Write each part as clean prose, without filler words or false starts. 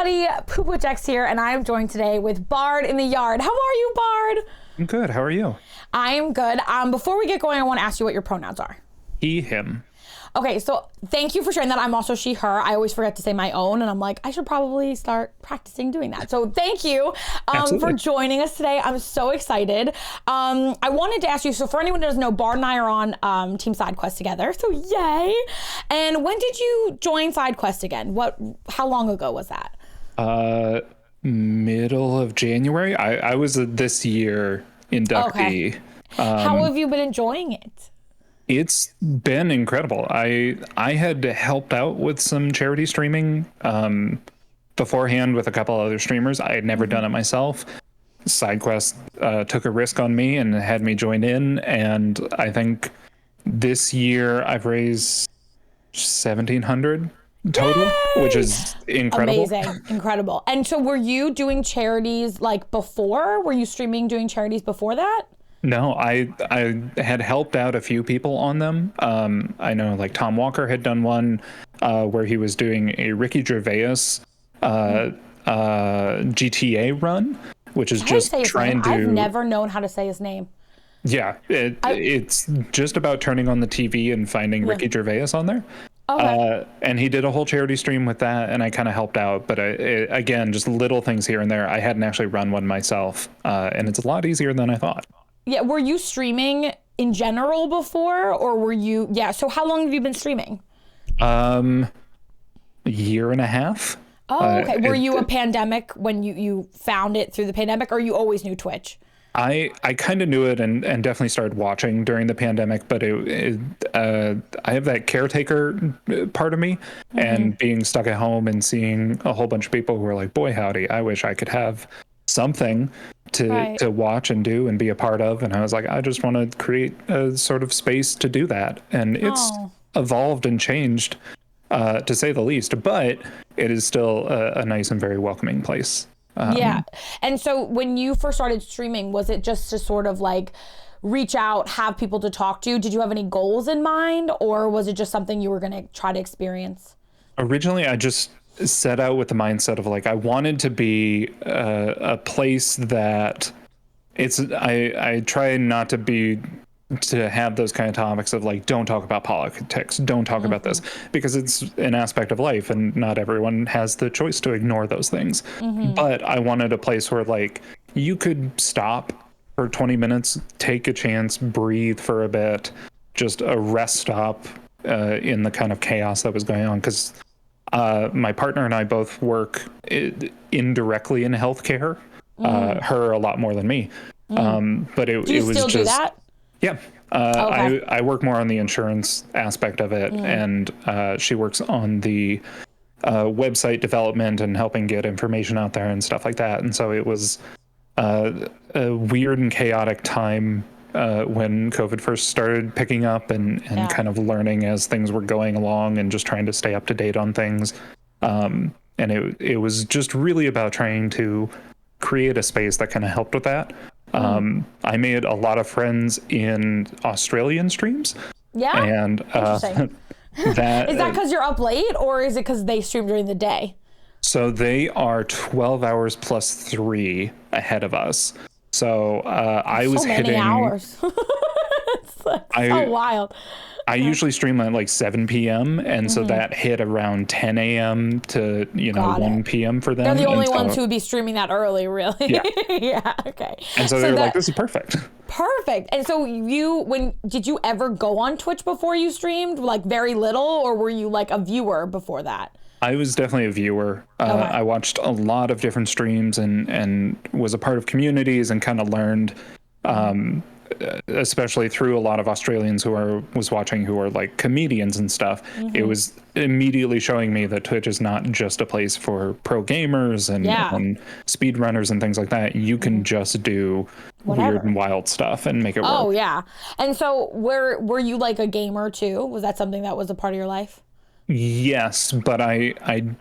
everybody, Poopa Jex here, and I am joined today with Bard in the Yard. How are you, Bard? I'm good. How are you? I am good. Before we get going, I want to ask you what your pronouns are. He, him. Okay, so thank you for sharing that. I'm also she, her. I always forget to say my own, and I'm like, I should probably start practicing doing that. So thank you for joining us today. I'm so excited. I wanted to ask you, so for anyone who doesn't know, Bard and I are on Team SideQuest together, so yay. And when did you join SideQuest again? How long ago was that? Middle of January. I was a this year inductee. Okay. How have you been enjoying it? It's been incredible. I had helped out with some charity streaming beforehand with a couple other streamers. I had never done it myself. SideQuest took a risk on me and had me join in, and I think this year I've raised $1,700 total. Yay! Which is incredible. Amazing. Incredible. And so were you doing charities like before? Were you streaming doing charities before that? No, I had helped out a few people on them. I know like Tom Walker had done one where he was doing a Ricky Gervais GTA run, which is just trying to... I've never known how to say his name. Yeah, it's just about turning on the TV and finding Ricky Gervais on there. Okay. And he did a whole charity stream with that, and I kind of helped out. But again, just little things here and there. I hadn't actually run one myself, and it's a lot easier than I thought. Yeah, were you streaming in general before, or were you... Yeah, so how long have you been streaming? A year and a half. Oh, okay. Were you a pandemic when you found it through the pandemic, or you always knew Twitch? I kind of knew it and definitely started watching during the pandemic, but I have that caretaker part of me, and being stuck at home and seeing a whole bunch of people who are like, boy, howdy, I wish I could have something to watch and do and be a part of. And I was like, I just want to create a sort of space to do that. And it's evolved and changed, to say the least, but it is still a nice and very welcoming place. Yeah. And so when you first started streaming, was it just to sort of like reach out, have people to talk to? Did you have any goals in mind, or was it just something you were going to try to experience? Originally, I just set out with the mindset of like, I wanted to be a place that I try not to have those kind of topics of like, don't talk about politics, don't talk about this, because it's an aspect of life and not everyone has the choice to ignore those things. But I wanted a place where like you could stop for 20 minutes, take a chance, breathe for a bit, just a rest stop in the kind of chaos that was going on. Because my partner and I both work indirectly in healthcare, her a lot more than me. But it was just... Do you still do that? Yeah. Okay. I work more on the insurance aspect of it, and she works on the website development and helping get information out there and stuff like that. And so it was a weird and chaotic time when COVID first started picking up and kind of learning as things were going along and just trying to stay up to date on things. And it was just really about trying to create a space that kind of helped with that. I made a lot of friends in Australian streams. Yeah. And interesting. Is that because you're up late, or is it because they stream during the day? So they are 12 hours plus 3 ahead of us. So I was hitting hours. It's so wild. I usually stream at like 7 p.m. And so that hit around 10 a.m. to, 1 p.m. for them. They're the only ones who would be streaming that early, really. Yeah. Yeah, okay. And so they were like, this is perfect. Perfect. And so did you ever go on Twitch before you streamed? Like very little, or were you like a viewer before that? I was definitely a viewer. I watched a lot of different streams and was a part of communities and kind of learned, especially through a lot of Australians who was watching who are like comedians and stuff. It was immediately showing me that Twitch is not just a place for pro gamers and speed runners and things like that. You can just do weird and wild stuff and make it work. Oh yeah. And so were you like a gamer too? Was that something that was a part of your life? Yes, but I'm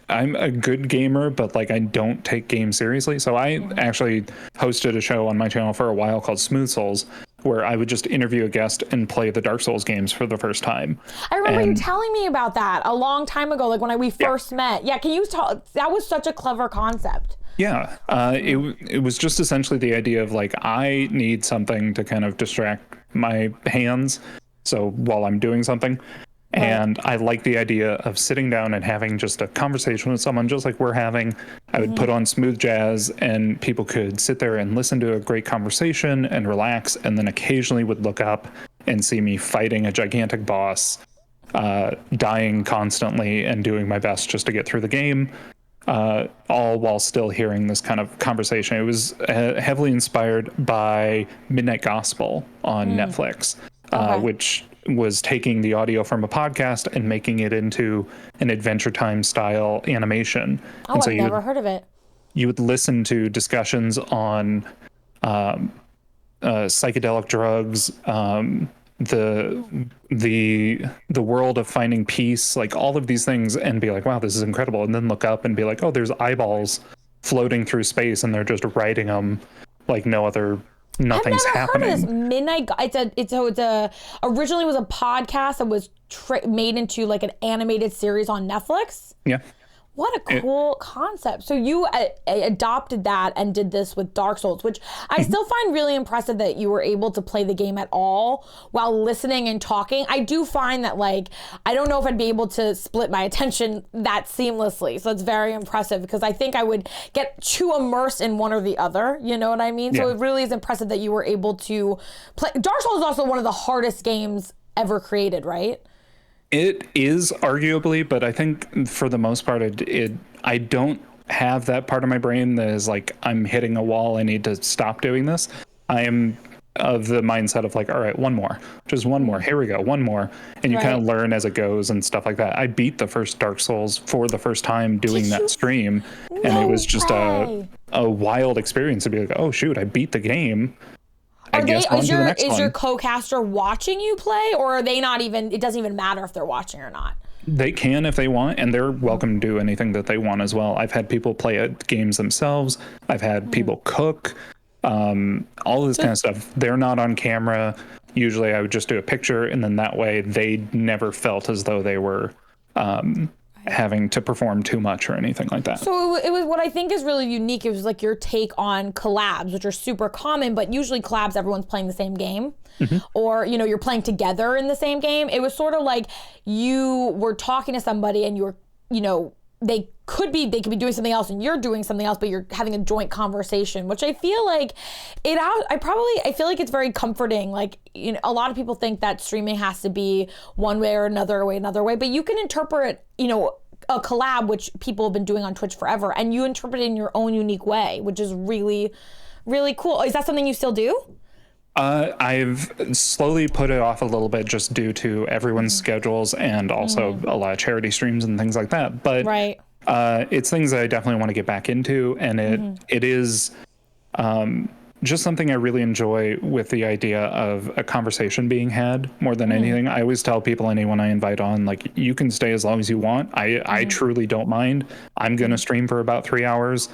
a good gamer, but like I don't take games seriously. So I actually hosted a show on my channel for a while called Smooth Souls, where I would just interview a guest and play the Dark Souls games for the first time. I remember you telling me about that a long time ago, like when we first met. Yeah, can you talk? That was such a clever concept. Yeah, it was just essentially the idea of like, I need something to kind of distract my hands, so while I'm doing something. Right. And I like the idea of sitting down and having just a conversation with someone just like we're having. I would put on smooth jazz and people could sit there and listen to a great conversation and relax, and then occasionally would look up and see me fighting a gigantic boss, dying constantly and doing my best just to get through the game, all while still hearing this kind of conversation. It was heavily inspired by Midnight Gospel on Netflix, which was taking the audio from a podcast and making it into an Adventure Time style animation. Oh, and so I've never heard of it. You would listen to discussions on psychedelic drugs, the world of finding peace, like all of these things, and be like, wow, this is incredible. And then look up and be like, oh, there's eyeballs floating through space, and they're just writing them like nothing's happening. Heard of this Midnight. It's originally was a podcast that was made into like an animated series on Netflix. Yeah. What a cool concept. So you adopted that and did this with Dark Souls, which I still find really impressive that you were able to play the game at all while listening and talking. I do find that, like, I don't know if I'd be able to split my attention that seamlessly. So it's very impressive because I think I would get too immersed in one or the other. You know what I mean? Yeah. So it really is impressive that you were able to play. Dark Souls is also one of the hardest games ever created, right? It is arguably, but I think for the most part, I don't have that part of my brain that is like, I'm hitting a wall, I need to stop doing this. I am of the mindset of like, all right, one more, just one more, here we go, one more. And you kind of learn as it goes and stuff like that. I beat the first Dark Souls for the first time doing that stream. No and it was just a wild experience to be like, oh shoot, I beat the game. Is your co-caster watching you play, or are they not even, it doesn't even matter if they're watching or not? They can if they want, and they're welcome to do anything that they want as well. I've had people play at games themselves. I've had people cook, all this kind of stuff. They're not on camera. Usually I would just do a picture, and then that way they never felt as though they were having to perform too much or anything like that. So it was what I think is really unique. It was like your take on collabs, which are super common, but usually collabs, everyone's playing the same game, or, you know, you're playing together in the same game. It was sort of like you were talking to somebody and you were, you know, they could be doing something else and you're doing something else, but you're having a joint conversation, which I feel like I feel like it's very comforting. Like, you know, a lot of people think that streaming has to be one way or another way, but you can interpret, you know, a collab, which people have been doing on Twitch forever, and you interpret it in your own unique way, which is really, really cool. Is that something you still do? I've slowly put it off a little bit just due to everyone's schedules and also a lot of charity streams and things like that. But it's things that I definitely want to get back into. And it is just something I really enjoy, with the idea of a conversation being had more than anything. I always tell people, anyone I invite on, like, you can stay as long as you want. I truly don't mind. I'm going to stream for about 3 hours.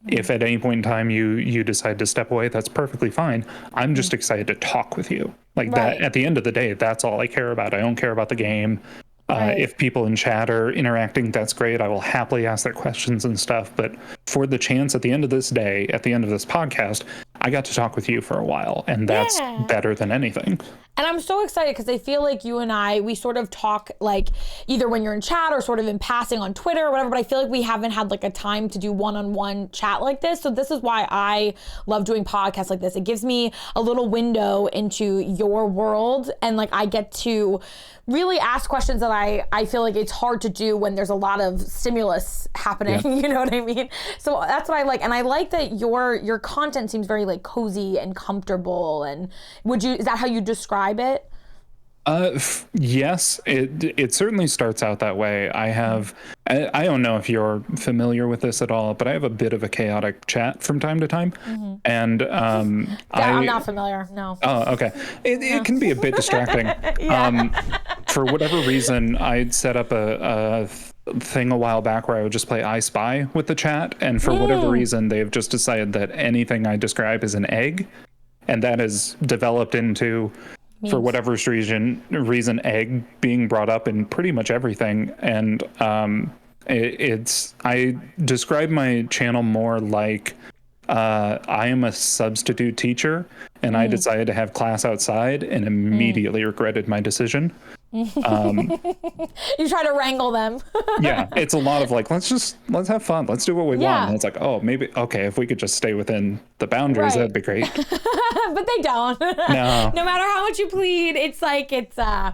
If at any point in time you decide to step away, that's perfectly fine. I'm just excited to talk with you. Like that, at the end of the day, that's all I care about. I don't care about the game. If people in chat are interacting, that's great. I will happily ask their questions and stuff. But for the chance at the end of this day, at the end of this podcast, I got to talk with you for a while, and that's better than anything. And I'm so excited because I feel like you and we sort of talk like either when you're in chat or sort of in passing on Twitter or whatever, but I feel like we haven't had like a time to do one-on-one chat like this. So this is why I love doing podcasts like this. It gives me a little window into your world, and like I get to really ask questions that I feel like it's hard to do when there's a lot of stimulus happening. You know what I mean? So that's what I like. And I like that your content seems very like cozy and comfortable. And is that how you describe it? Yes, it certainly starts out that way. I don't know if you're familiar with this at all, but I have a bit of a chaotic chat from time to time. And I'm not familiar, no. Oh, okay. It can be a bit distracting. For whatever reason, I'd set up a thing a while back where I would just play I Spy with the chat, and for whatever reason, they've just decided that anything I describe is an egg. And that has developed into, for whatever reason, egg being brought up in pretty much everything. And I describe my channel more like I am a substitute teacher, and I decided to have class outside and immediately regretted my decision. You try to wrangle them. Yeah, it's a lot of like, let's have fun. Let's do what we want. And it's like, oh, maybe, okay, if we could just stay within the boundaries, that'd be great. But they don't. No. No matter how much you plead, it's like, I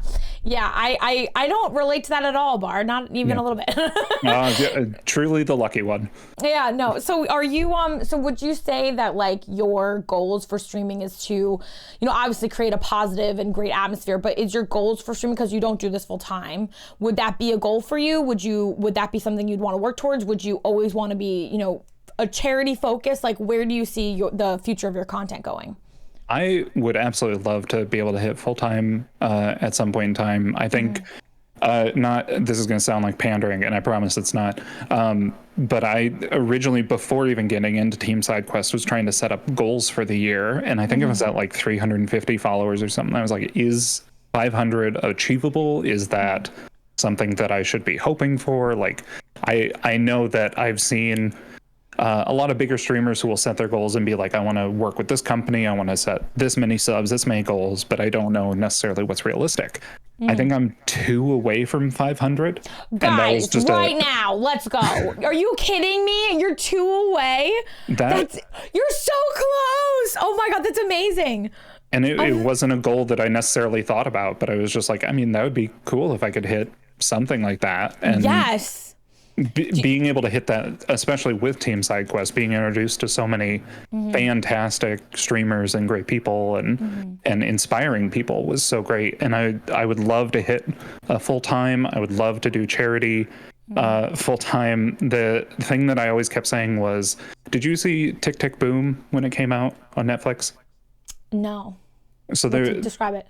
don't relate to that at all, Bard. Not even a little bit. Truly the lucky one. Yeah, no. So are you, so would you say that like your goals for streaming is to, obviously create a positive and great atmosphere, but is your goals for streaming, because you don't do this full time, would that be a goal for you? Would that be something you'd want to work towards? Would you always want to be, a charity focus? Like, where do you see the future of your content going? I would absolutely love to be able to hit full time at some point in time. I think this is going to sound like pandering, and I promise it's not. But I originally, before even getting into Team SideQuest, was trying to set up goals for the year. And I think it was at like 350 followers or something. I was like, is 500 achievable? Is that something that I should be hoping for? Like, I know that I've seen a lot of bigger streamers who will set their goals and be like, I want to work with this company, I want to set this many subs, this many goals, but I don't know necessarily what's realistic. I think I'm 2 away from 500. Guys, and that was just now, let's go. Are you kidding me? You're 2 away? You're so close. Oh my God, that's amazing. And it wasn't a goal that I necessarily thought about, but I was just like, I mean, that would be cool if I could hit something like that. And yes. Being able to hit that, especially with Team SideQuest, being introduced to so many fantastic streamers and great people and inspiring people was so great. And I would love to hit full time. I would love to do charity full time. The thing that I always kept saying was, did you see Tick Tick Boom when it came out on Netflix? No. So describe it.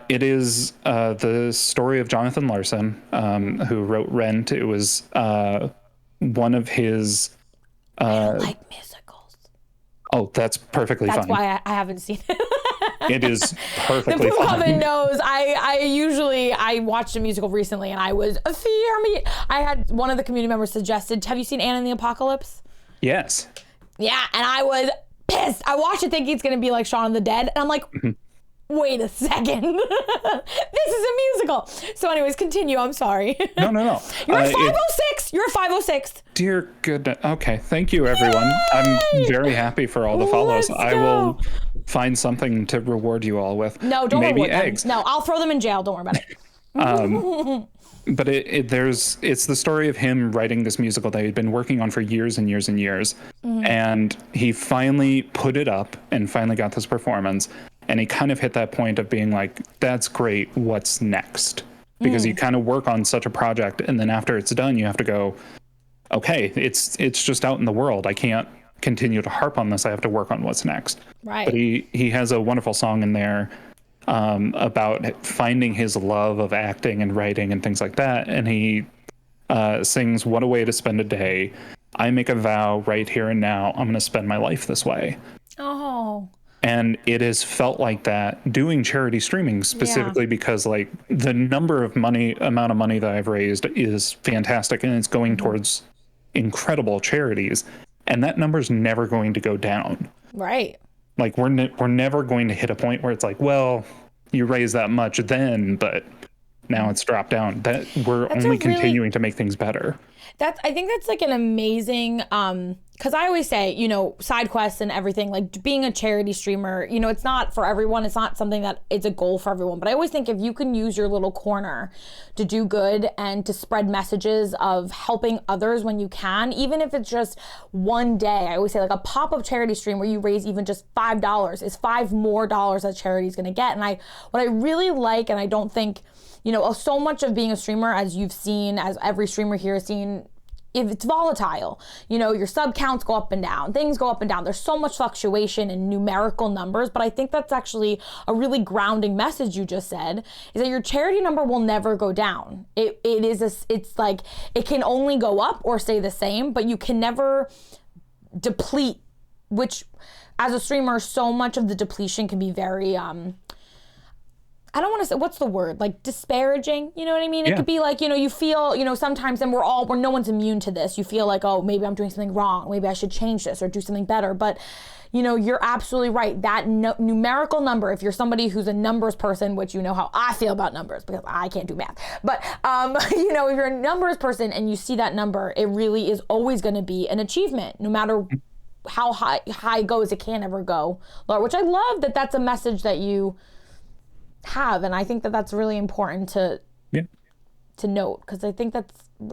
It is the story of Jonathan Larson, who wrote Rent. It was one of his... I don't like musicals. Oh, that's perfectly fine. That's why I haven't seen it. It is perfectly fine. The Coven knows. I watched a musical recently, and I was I had one of the community members suggested, have you seen Anne and the Apocalypse? Yes. Yeah, and I was pissed. I watched it thinking it's going to be like Shaun of the Dead, and I'm like... Wait a second. This is a musical. So anyways, continue. I'm sorry. No. You're a 506. You're a 506. Dear goodness. Okay. Thank you, everyone. Yay! I'm very happy for all the follows. I will find something to reward you all with. No, don't Maybe reward eggs. them. No, I'll throw them in jail. Don't worry about it. But it's the story of him writing this musical that he'd been working on for years and years and years. And he finally put it up and finally got this performance. And he kind of hit that point of being like, that's great, what's next? Because you kind of work on such a project, and then after it's done, you have to go, okay, it's just out in the world. I can't continue to harp on this. I have to work on what's next. Right. But he has a wonderful song in there about finding his love of acting and writing and things like that. And he sings, what a way to spend a day. I make a vow right here and now. I'm going to spend my life this way. Oh. And it has felt like that doing charity streaming specifically because like the amount of money that I've raised is fantastic, and it's going towards incredible charities, and that number's never going to go down. Right. Like we're never going to hit a point where it's like, well, you raised that much then, but now it's dropped down. That we're only continuing to make things better. I think that's like an amazing, because I always say, side quests and everything, like being a charity streamer, it's not for everyone. It's not something that it's a goal for everyone. But I always think if you can use your little corner to do good and to spread messages of helping others when you can, even if it's just one day, I always say like a pop-up charity stream where you raise even just $5 is $5 more that charity is going to get. And what I really like, and I don't think, so much of being a streamer, as you've seen, as every streamer here has seen, if it's volatile, your sub counts go up and down, things go up and down. There's so much fluctuation in numerical numbers, but I think that's actually a really grounding message you just said, is that your charity number will never go down. It's like, it can only go up or stay the same, but you can never deplete which as a streamer, so much of the depletion can be very, I don't want to say, what's the word? Like disparaging, you know what I mean? It could be like, you feel, sometimes, and no one's immune to this. You feel like, oh, maybe I'm doing something wrong. Maybe I should change this or do something better. But, you're absolutely right. That numerical number, if you're somebody who's a numbers person, which you know how I feel about numbers because I can't do math. But, if you're a numbers person and you see that number, it really is always going to be an achievement, no matter how high it goes. It can't ever go lower, which I love that that's a message that you have, and I think that that's really important to note, because I think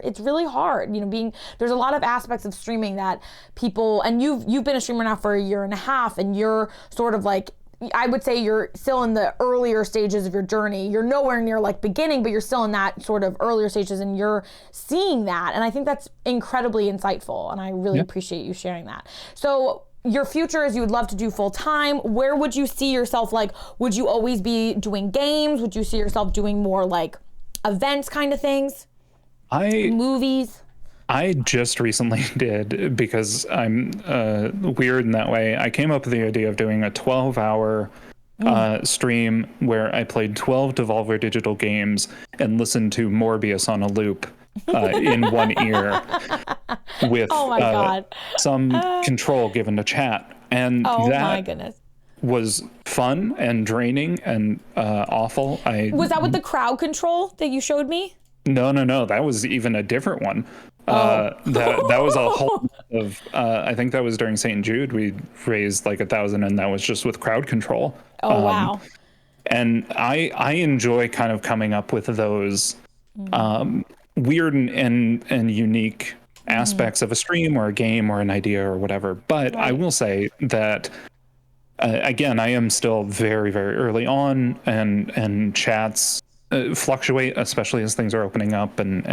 it's really hard, there's a lot of aspects of streaming that people, and you've been a streamer now for 1.5 years, and you're sort of like, I would say you're still in the earlier stages of your journey. You're nowhere near like beginning, but you're still in that sort of earlier stages, and you're seeing that, and I think that's incredibly insightful, and I really appreciate you sharing that. So your future is you would love to do full time. Where would you see yourself? Like, would you always be doing games? Would you see yourself doing more like events kind of things? Movies? I just recently did, because I'm weird in that way. I came up with the idea of doing a 12-hour stream where I played 12 Devolver Digital games and listened to Morbius on a loop in one ear with some control given to chat. And my goodness, was fun and draining and awful. Was that with the crowd control that you showed me? No. That was even a different one. That was a whole of, I think that was during St. Jude. We raised like 1,000, and that was just with crowd control. Wow. And I enjoy kind of coming up with those weird and unique aspects of a stream or a game or an idea or whatever. But I will say that again, I am still very, very early on, and chats fluctuate, especially as things are opening up and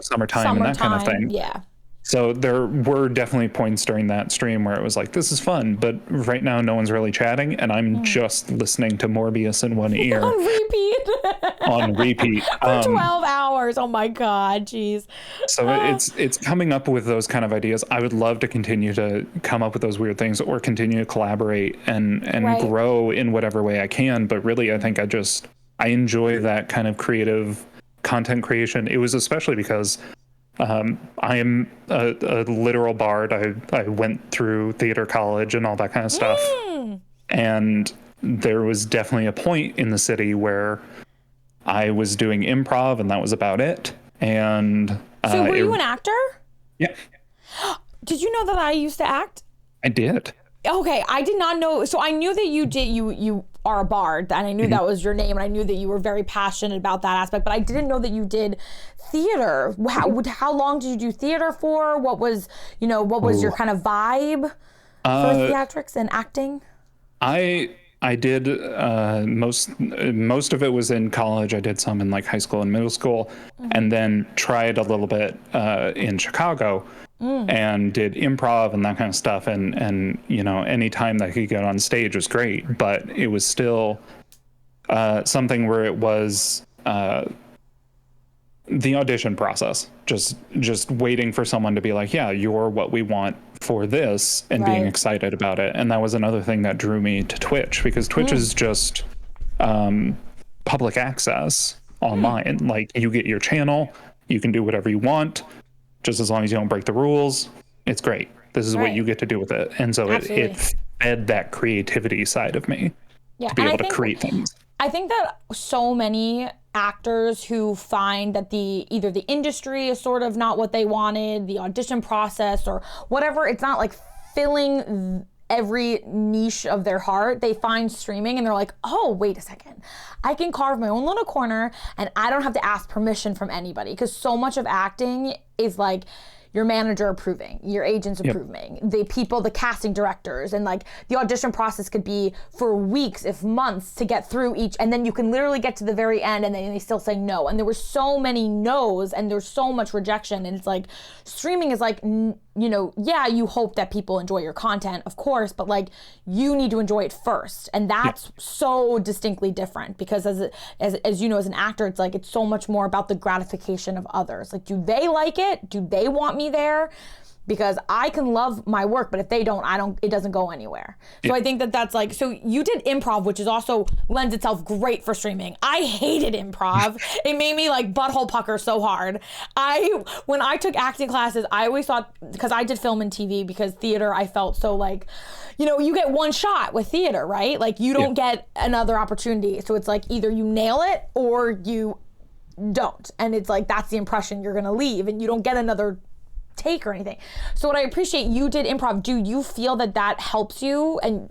summertime and that kind of thing. Yeah. So there were definitely points during that stream where it was like, this is fun, but right now no one's really chatting, and I'm just listening to Morbius in one ear. On repeat. For 12 hours. Oh my God. Jeez. So it's coming up with those kind of ideas. I would love to continue to come up with those weird things, or continue to collaborate and grow in whatever way I can. But really, I think I enjoy that kind of creative content creation. It was especially because I am a literal bard. I went through theater college and all that kind of stuff. And there was definitely a point in the city where I was doing improv, and that was about it. And so were you an actor? Yeah. Did you know that I used to act? I did. Okay, I did not know. So I knew that you are a bard, and I knew that was your name, and I knew that you were very passionate about that aspect, but I didn't know that you did theater. How long did you do theater for? What was your kind of vibe for theatrics and acting? I did most of it was in college. I did some in like high school and middle school, and then tried a little bit in Chicago, and did improv and that kind of stuff. And any time that I could get on stage was great, but it was still something where it was the audition process, just waiting for someone to be like, yeah, you're what we want for this, and being excited about it. And that was another thing that drew me to Twitch, because Twitch is just public access online. Like, you get your channel, you can do whatever you want, just as long as you don't break the rules. It's great. This is what you get to do with it. And so it fed that creativity side of me to be able to create things. I think that so many actors who find that either the industry is sort of not what they wanted, the audition process or whatever, it's not like filling every niche of their heart, they find streaming and they're like, oh, wait a second, I can carve my own little corner and I don't have to ask permission from anybody. Because so much of acting is like your manager approving, your agents approving, the people, the casting directors, and like the audition process could be for weeks, if months, to get through each, and then you can literally get to the very end and then they still say no. And there were so many no's and there's so much rejection, and it's like streaming is like, yeah, you hope that people enjoy your content, of course, but like you need to enjoy it first. And that's so distinctly different, because as you know, as an actor, it's like, it's so much more about the gratification of others. Like, do they like it? Do they want me there? because I can love my work, but if they don't, it doesn't go anywhere. So I think that that's like, so you did improv, which is also lends itself great for streaming. I hated improv. It made me like butthole pucker so hard. When I took acting classes, I always thought, because I did film and TV, because theater, I felt so like, you get one shot with theater, right? Like you don't get another opportunity. So it's like either you nail it or you don't. And it's like, that's the impression you're going to leave, and you don't get another take or anything. So what I appreciate, you did improv. Do you feel that that helps you and,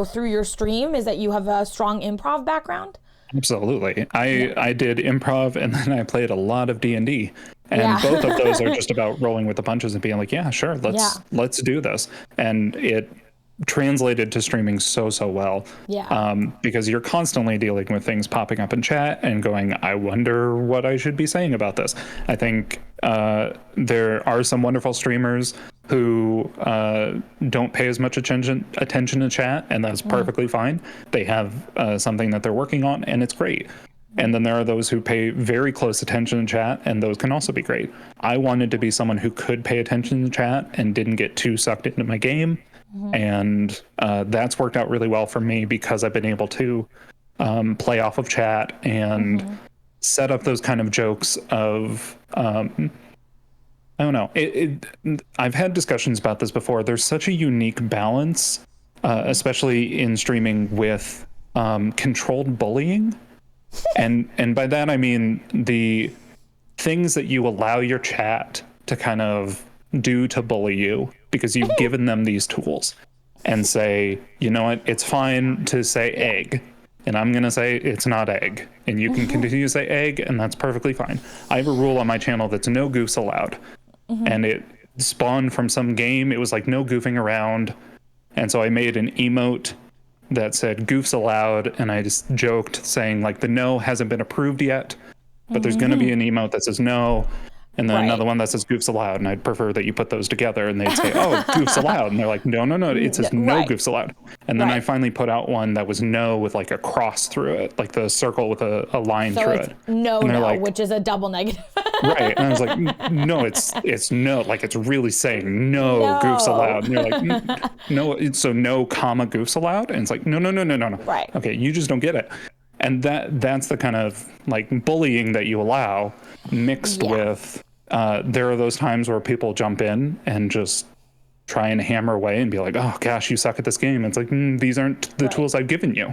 through your stream, is that you have a strong improv background? Absolutely. I did improv, and then I played a lot of D&D. And both of those are just about rolling with the punches and being like, yeah, sure, let's do this. And it translated to streaming so well. Because you're constantly dealing with things popping up in chat and going, I wonder what I should be saying about this. I think there are some wonderful streamers who don't pay as much attention to chat, and that's perfectly fine. They have something that they're working on, and it's great. And then there are those who pay very close attention to chat, and those can also be great. I wanted to be someone who could pay attention to chat and didn't get too sucked into my game. And that's worked out really well for me, because I've been able to play off of chat and set up those kind of jokes of, I don't know. I've had discussions about this before. There's such a unique balance, especially in streaming, with controlled bullying. And by that, I mean the things that you allow your chat to kind of do to bully you, because you've given them these tools, and say, you know what, it's fine to say egg, and I'm going to say it's not egg, and you can continue to say egg, and that's perfectly fine. I have a rule on my channel that's no goofs allowed. And it spawned from some game. It was like no goofing around. And so I made an emote that said goofs allowed, and I just joked saying like the no hasn't been approved yet, but there's going to be an emote that says no, and then another one that says goofs allowed, and I'd prefer that you put those together. And they'd say, oh, goofs allowed, and they're like, no, it says no goofs allowed. And then I finally put out one that was no with like a cross through it, like the circle with a line through it. No, like, which is a double negative. Right. And I was like, no, it's no, like it's really saying no goofs allowed. And you're like, no, so no comma goofs allowed. And it's like, no. Right. Okay, you just don't get it. And that's the kind of like bullying that you allow, mixed with there are those times where people jump in and just try and hammer away and be like, oh gosh, you suck at this game. It's like, these aren't the tools I've given you.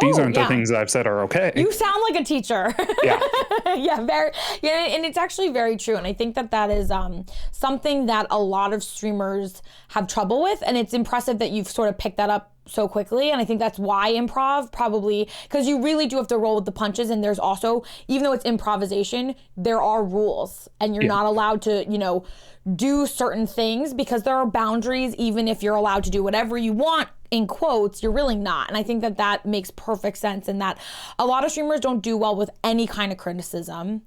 These aren't the things that I've said are okay. You sound like a teacher. Yeah. And it's actually very true. And I think that is something that a lot of streamers have trouble with. And it's impressive that you've sort of picked that up so quickly. And I think that's why improv, probably, because you really do have to roll with the punches. And there's also, even though it's improvisation, there are rules, and you're not allowed to, do certain things, because there are boundaries. Even if you're allowed to do whatever you want, in quotes, you're really not. And I think that makes perfect sense, and that a lot of streamers don't do well with any kind of criticism.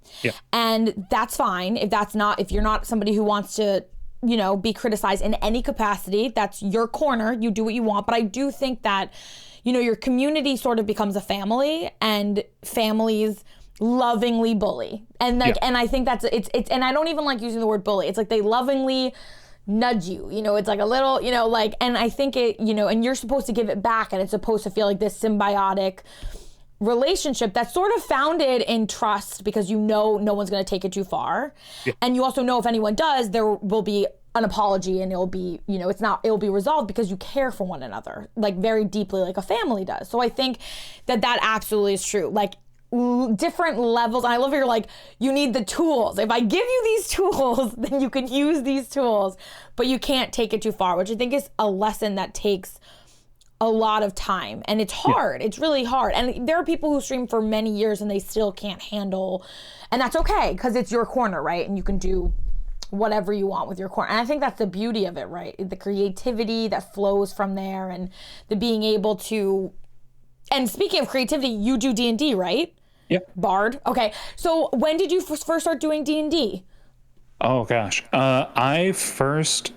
And that's fine. If you're not somebody who wants to, be criticized in any capacity, that's your corner. You do what you want. But I do think that, your community sort of becomes a family, and families lovingly bully. And and I think that's it's and I don't even like using the word bully. It's like they lovingly nudge you, it's like a little, and I think it, and you're supposed to give it back, and it's supposed to feel like this symbiotic relationship that's sort of founded in trust, because no one's going to take it too far. And you also know if anyone does, there will be an apology, and it'll be, it'll be resolved, because you care for one another, like very deeply, like a family does. So I think that absolutely is true. Like, different levels. And I love how you're like, you need the tools. If I give you these tools, then you can use these tools, but you can't take it too far, which I think is a lesson that takes a lot of time. And it's hard. It's really hard. And there are people who stream for many years and they still can't handle, and that's okay, because it's your corner, right? And you can do whatever you want with your corner. And I think that's the beauty of it, right? The creativity that flows from there, and the being able to, and speaking of creativity, you do D&D, right? Bard. Okay. So when did you first start doing D&D? Oh gosh. The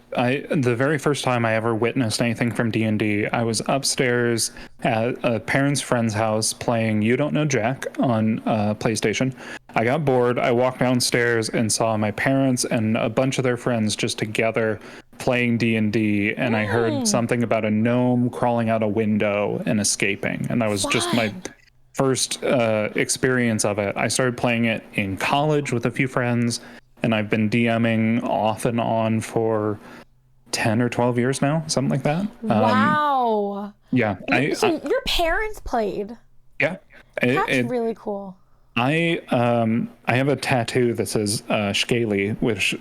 very first time I ever witnessed anything from D&D, I was upstairs at a parent's friend's house playing You Don't Know Jack on PlayStation. I got bored. I walked downstairs and saw my parents and a bunch of their friends just together playing D&D, and I heard something about a gnome crawling out a window and escaping, and that was just my first experience of it. I started playing it in college with a few friends, and I've been DMing off and on for 10 or 12 years now, something like that. Wow. Yeah. So your parents played? Yeah. That's really cool. I have a tattoo that says Shkaley, which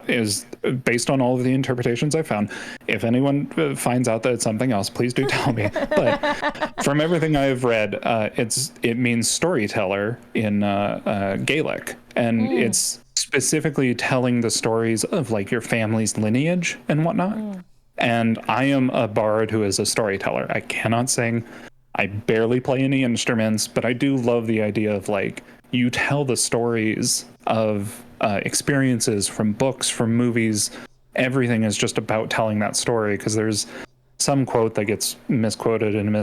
is based on all of the interpretations I found. If anyone finds out that it's something else, please do tell me. But from everything I've read, it means storyteller in Gaelic, and it's specifically telling the stories of like your family's lineage and whatnot. And I am a bard who is a storyteller. I cannot sing. I barely play any instruments, but I do love the idea of like you tell the stories of experiences from books, from movies. Everything is just about telling that story, because there's some quote that gets misquoted and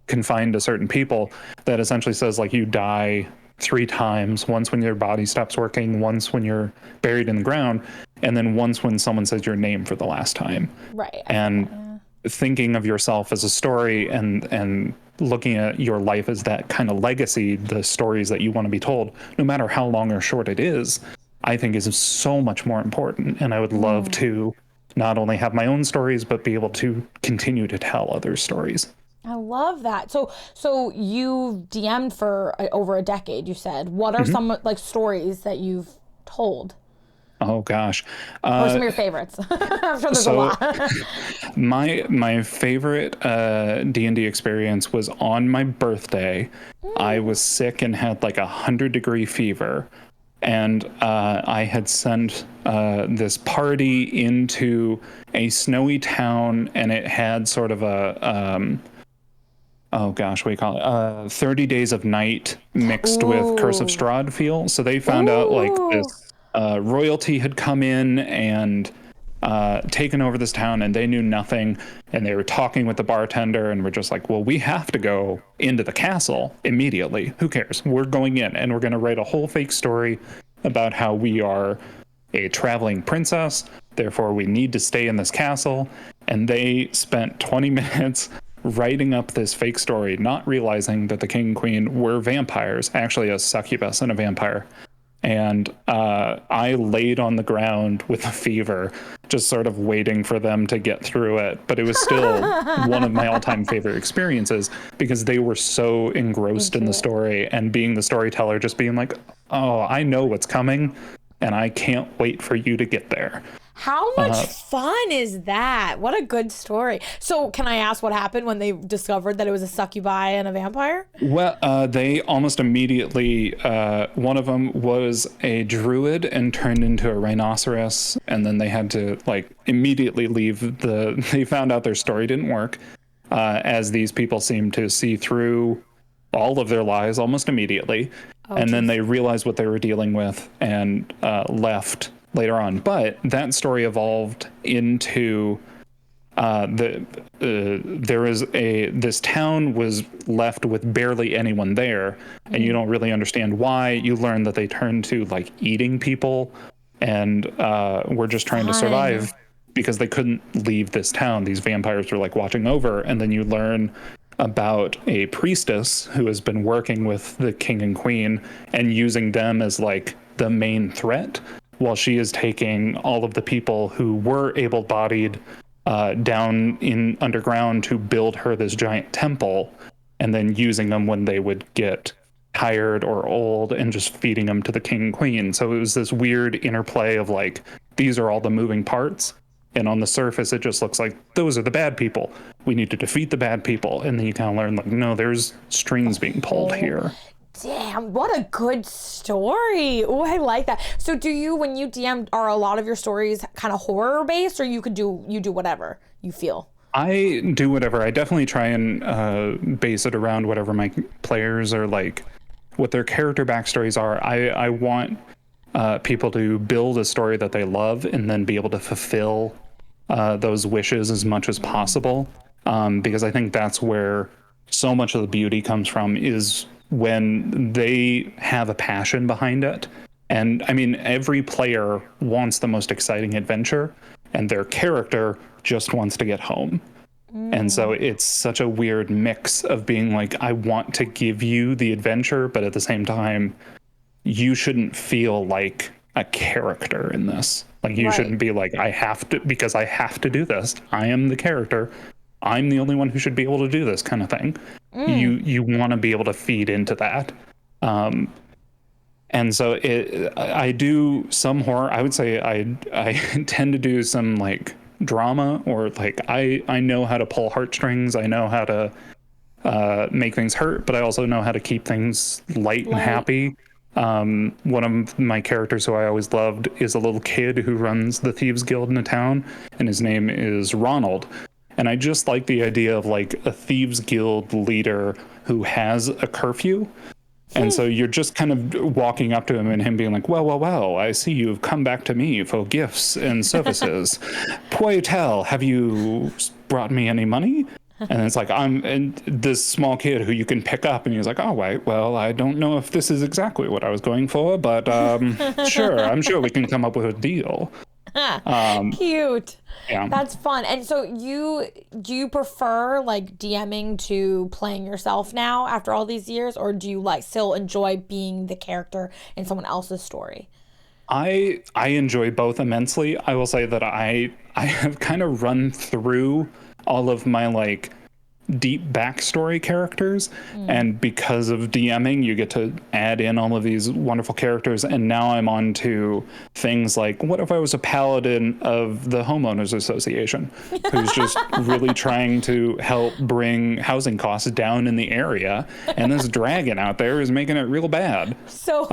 confined to certain people that essentially says like you die 3 times, once when your body stops working, once when you're buried in the ground, and then once when someone says your name for the last time. Right. And thinking of yourself as a story and looking at your life as that kind of legacy, the stories that you want to be told, no matter how long or short it is, I think is so much more important. And I would love to not only have my own stories, but be able to continue to tell others' stories. I love that. So you've DM'd for over a decade, you said. What are some like stories that you've told? Oh gosh. Or some of your favorites? I'm sure there's a lot. my favorite D&D experience was on my birthday. I was sick and had like 100-degree fever. And I had sent this party into a snowy town, and it had sort of a oh gosh, what do you call it? 30 Days of Night mixed with Curse of Strahd feel. So they found out like this royalty had come in and taken over this town, and they knew nothing. And they were talking with the bartender, and we're just like, well, we have to go into the castle immediately. Who cares? We're going in, and we're going to write a whole fake story about how we are a traveling princess. Therefore, we need to stay in this castle. And they spent 20 minutes writing up this fake story, not realizing that the king and queen were vampires, actually a succubus and a vampire. And I laid on the ground with a fever, just sort of waiting for them to get through it. But it was still one of my all-time favorite experiences, because they were so engrossed in the story, and being the storyteller, just being like, oh, I know what's coming, and I can't wait for you to get there. How much fun is that? What a good story. So can I ask what happened when they discovered that it was a succubi and a vampire? Well, they almost immediately, one of them was a druid and turned into a rhinoceros. And then they had to like immediately leave they found out their story didn't work, as these people seemed to see through all of their lies almost immediately. And then they realized what they were dealing with and left later on. But that story evolved into this town was left with barely anyone there, and you don't really understand why. You learn that they turned to like eating people, and were just trying to survive because they couldn't leave this town. These vampires were like watching over. And then you learn about a priestess who has been working with the king and queen and using them as like the main threat, while she is taking all of the people who were able-bodied down in underground to build her this giant temple, and then using them when they would get tired or old, and just feeding them to the king and queen. So it was this weird interplay of like, these are all the moving parts, and on the surface it just looks like those are the bad people. We need to defeat the bad people. And then you kind of learn like, no, there's strings being pulled here. Damn, what a good story. Oh, I like that. So do you, when you DM, are a lot of your stories kind of horror based, or you do whatever you feel? I do whatever. I definitely try and base it around whatever my players are like, what their character backstories are. I want people to build a story that they love, and then be able to fulfill those wishes as much as possible. Because I think that's where so much of the beauty comes from, is when they have a passion behind it. And I mean, every player wants the most exciting adventure, and their character just wants to get home. And so it's such a weird mix of being like, I want to give you the adventure, but at the same time, you shouldn't feel like a character in this. Like, you shouldn't be like, I have to, because I have to do this. I am the character. I'm the only one who should be able to do this kind of thing. You want to be able to feed into that. And so I do some horror. I would say I tend to do some like drama, or like I know how to pull heartstrings. I know how to make things hurt, but I also know how to keep things light and happy. One of my characters who I always loved is a little kid who runs the Thieves Guild in a town, and his name is Ronald. And I just like the idea of like a Thieves Guild leader who has a curfew. And so you're just kind of walking up to him and him being like, well, I see you've come back to me for gifts and services. Pray tell, have you brought me any money? And it's like, and this small kid who you can pick up, and he's like, oh, wait, well, I don't know if this is exactly what I was going for, but sure, I'm sure we can come up with a deal. Cute. Yeah. That's fun. And so do you prefer like DMing to playing yourself now after all these years, or do you like still enjoy being the character in someone else's story? I enjoy both immensely. I will say that I have kind of run through all of my like deep backstory characters, and because of DMing you get to add in all of these wonderful characters, and now I'm on to things like, what if I was a paladin of the homeowners association who's just really trying to help bring housing costs down in the area, and this dragon out there is making it real bad. So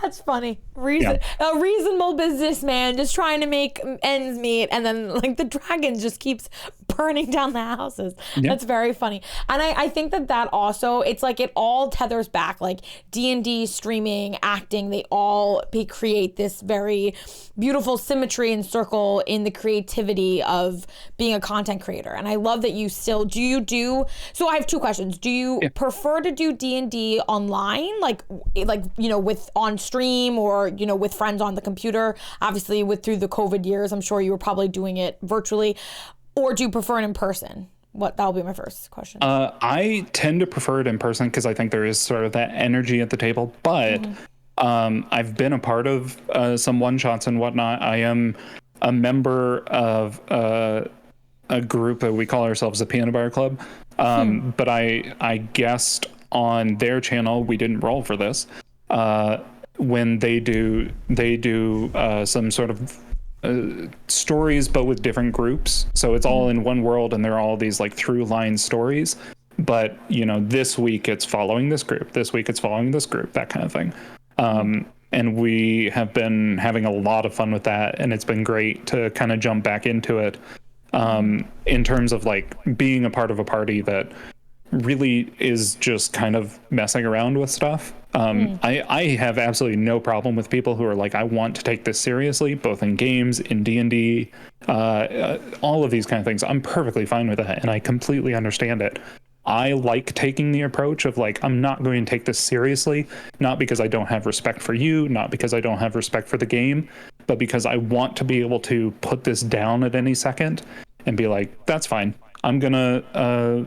that's funny. A reasonable businessman just trying to make ends meet, and then like the dragon just keeps burning down the houses. Yep. That's very funny. And I think that also, it's like it all tethers back, like D&D, streaming, acting, they create this very beautiful symmetry and circle in the creativity of being a content creator. And I love that you still, so I have two questions. Do you prefer to do D&D online, like, you know, with on stream, or, you know, with friends on the computer? Obviously through the COVID years, I'm sure you were probably doing it virtually. Or do you prefer it in person? That'll be my first question. I tend to prefer it in person because I think there is sort of that energy at the table. But I've been a part of some one-shots and whatnot. I am a member of a group that we call ourselves the Piano Bar Club. But I guessed on their channel. We didn't roll for this. When they do some sort of stories, but with different groups, so it's all in one world, and they're all these like through line stories, but you know, this week it's following this group, this week it's following this group, that kind of thing. And we have been having a lot of fun with that, and it's been great to kind of jump back into it, in terms of like being a part of a party that really is just kind of messing around with stuff. I have absolutely no problem with people who are like, I want to take this seriously, both in games, in D&D, all of these kind of things. I'm perfectly fine with that, and I completely understand it. I like taking the approach of like, I'm not going to take this seriously, not because I don't have respect for you, not because I don't have respect for the game, but because I want to be able to put this down at any second and be like, that's fine. I'm gonna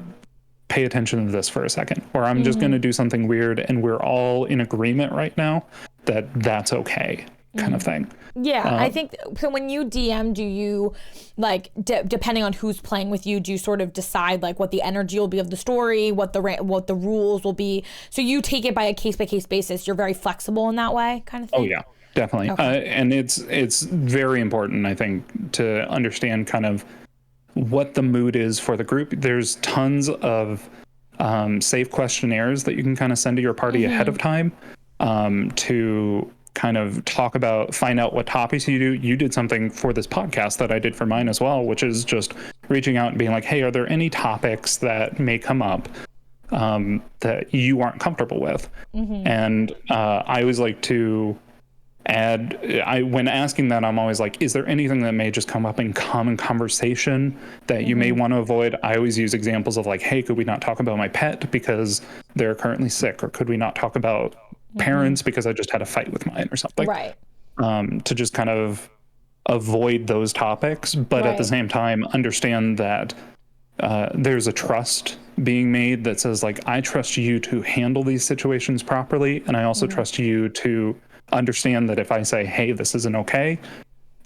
pay attention to this for a second, or I'm just going to do something weird, and we're all in agreement right now that that's okay, kind of thing. Yeah, I think so. When you DM, do you like depending on who's playing with you, do you sort of decide like what the energy will be of the story, what the rules will be? So you take it by a case basis. You're very flexible in that way, kind of thing. Oh yeah, definitely. Okay. And it's very important, I think, to understand kind of what the mood is for the group. There's tons of safe questionnaires that you can kind of send to your party ahead of time, to kind of find out what topics you do. You did something for this podcast that I did for mine as well, which is just reaching out and being like, hey, are there any topics that may come up that you aren't comfortable with? And I always like to when asking that, I'm always like, is there anything that may just come up in common conversation that you may want to avoid? I always use examples of like, hey, could we not talk about my pet because they're currently sick? Or could we not talk about parents because I just had a fight with mine or something? Right. To just kind of avoid those topics, but at the same time, understand that there's a trust being made that says like, I trust you to handle these situations properly. And I also trust you to understand that if I say, hey, this isn't okay,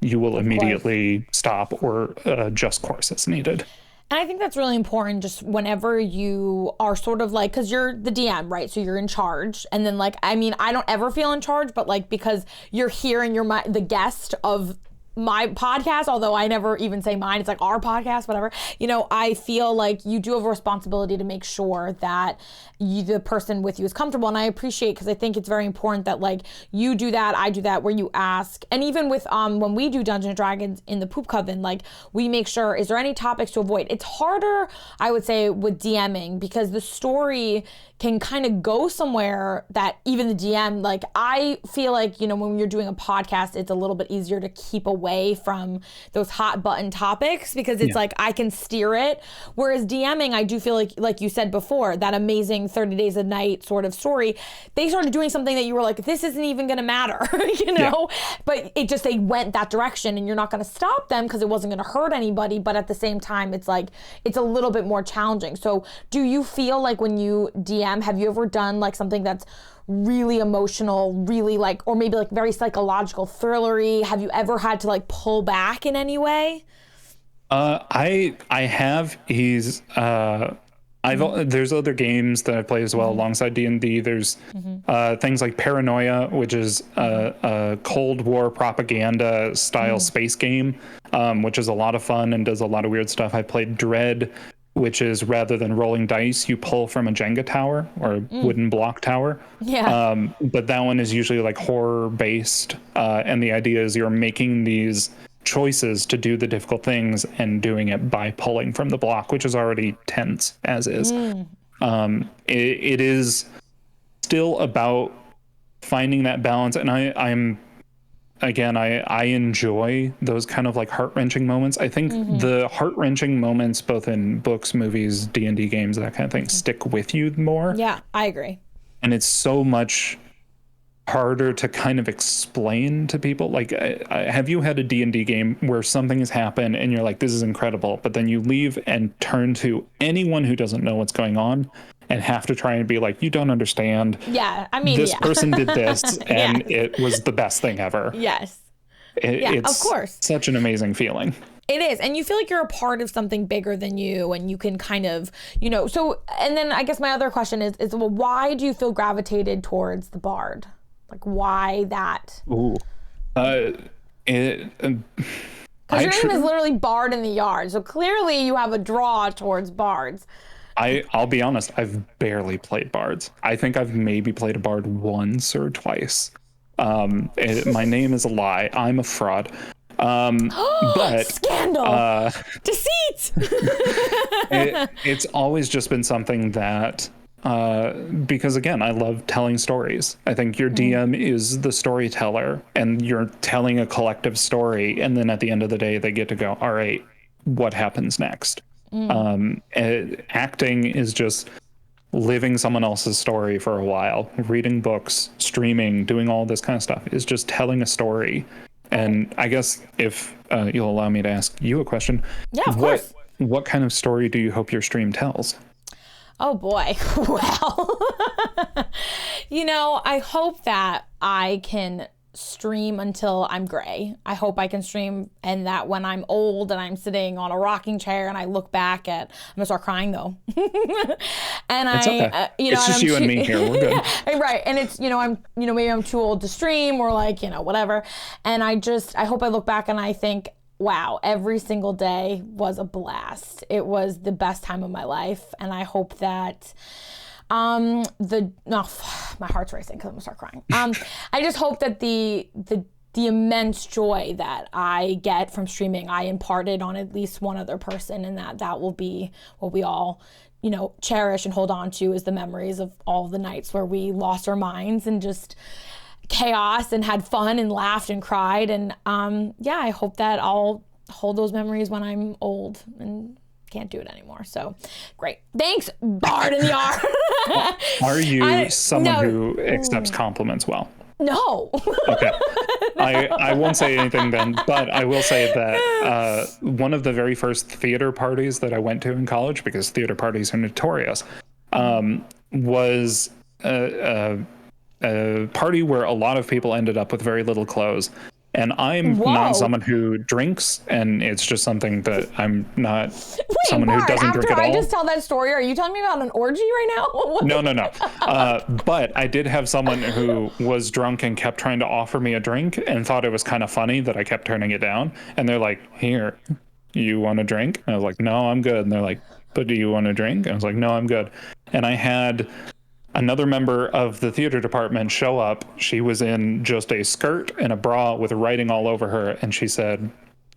you will immediately stop or adjust course as needed. And I think that's really important just whenever you are sort of like, because you're the DM, right? So you're in charge. And then like, I mean, I don't ever feel in charge, but like, because you're here and you're the guest of my podcast, although I never even say mine, it's like our podcast, whatever. You know, I feel like you do have a responsibility to make sure that the person with you is comfortable. And I appreciate, because I think it's very important that like you do that, I do that, where you ask. And even with when we do Dungeons and Dragons in the Poop Coven, like we make sure, is there any topics to avoid? It's harder, I would say, with DMing, because the story can kind of go somewhere that even the DM, like I feel like, you know, when you're doing a podcast, it's a little bit easier to keep away from those hot button topics, because it's like I can steer it. Whereas DMing, I do feel like you said before, that amazing 30 Days a Night sort of story, they started doing something that you were like, this isn't even going to matter, you know? But it just, they went that direction, and you're not going to stop them because it wasn't going to hurt anybody. But at the same time, it's like, it's a little bit more challenging. So do you feel like when you DM, have you ever done like something that's really emotional, really like, or maybe like very psychological, thrillery? Have you ever had to like pull back in any way? I have. There's other games that I play as well alongside D&D. There's things like Paranoia, which is a Cold War propaganda style space game, which is a lot of fun and does a lot of weird stuff. I played Dread, which is, rather than rolling dice, you pull from a Jenga tower or a wooden block tower. But that one is usually like horror based. And the idea is you're making these choices to do the difficult things and doing it by pulling from the block, which is already tense as is. It is still about finding that balance. And I enjoy those kind of like heart-wrenching moments. I think the heart-wrenching moments, both in books, movies, D&D games, that kind of thing, stick with you more. Yeah, I agree. And it's so much harder to kind of explain to people. Like, have you had a D&D game where something has happened and you're like, this is incredible, but then you leave and turn to anyone who doesn't know what's going on and have to try and be like, you don't understand. Yeah, I mean, this person did this, and it was the best thing ever. Yes. It's of course. Such an amazing feeling. It is. And you feel like you're a part of something bigger than you, and you can kind of, you know, so, and then I guess my other question is well, why do you feel gravitated towards the Bard? Like, why that? Ooh. Because your name is literally BardInTheYard, so clearly you have a draw towards bards. I'll be honest, I've barely played bards. I think I've maybe played a bard once or twice. My name is a lie. I'm a fraud. But scandal, deceit. It's always just been something that, because again, I love telling stories. I think your DM is the storyteller, and you're telling a collective story. And then at the end of the day, they get to go, all right, what happens next? Acting is just living someone else's story for a while. Reading books, streaming, doing all this kind of stuff is just telling a story. And I guess if you'll allow me to ask you a question. Yeah, of course. What kind of story do you hope your stream tells? Oh boy. Well, you know, I hope that I can stream until I'm gray. I hope I can stream, and that when I'm old and I'm sitting on a rocking chair and I look back at, I'm gonna start crying though. And it's okay. It's just you and me here. We're good. Right. And it's, maybe I'm too old to stream, or like, whatever. And I hope I look back and I think, wow, every single day was a blast. It was the best time of my life. And I hope that my heart's racing because I'm gonna start crying. I just hope that the immense joy that I get from streaming, I imparted on at least one other person, and that will be what we all, cherish and hold on to, is the memories of all the nights where we lost our minds and just chaos and had fun and laughed and cried. And yeah, I hope that I'll hold those memories when I'm old and can't do it anymore. So great. Thanks, Bard in the Yard. Are you someone who accepts compliments well? No. Okay. I won't say anything then, but I will say that one of the very first theater parties that I went to in college, because theater parties are notorious, was a party where a lot of people ended up with very little clothes. And I'm not someone who drinks, and it's just something that I'm not someone who doesn't drink at all. After I just tell that story, are you telling me about an orgy right now? No. But I did have someone who was drunk and kept trying to offer me a drink and thought it was kind of funny that I kept turning it down. And they're like, "Here, you want a drink?" And I was like, "No, I'm good." And they're like, "But do you want a drink?" And I was like, "No, I'm good." And I had another member of the theater department show up. She was in just a skirt and a bra with writing all over her. And she said,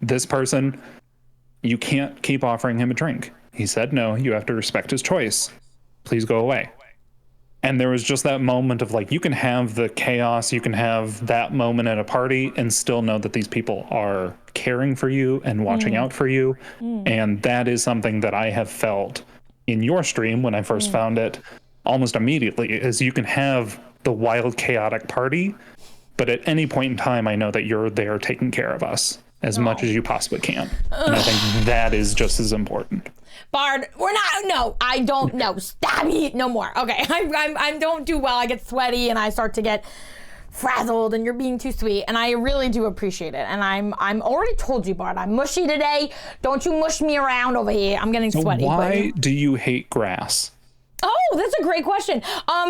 "This person, you can't keep offering him a drink. He said no, you have to respect his choice. Please go away." And there was just that moment of like, you can have the chaos, you can have that moment at a party and still know that these people are caring for you and watching out for you. And that is something that I have felt in your stream when I first found it almost immediately, is you can have the wild, chaotic party, but at any point in time, I know that you're there taking care of us as much as you possibly can. And I think that is just as important. Bard, I don't know. Stab me, no more. Okay, I don't do well. I get sweaty and I start to get frazzled, and you're being too sweet, and I really do appreciate it. And I'm already told you, Bard, I'm mushy today. Don't you mush me around over here. I'm getting sweaty. Why do you hate grass? Oh, that's a great question.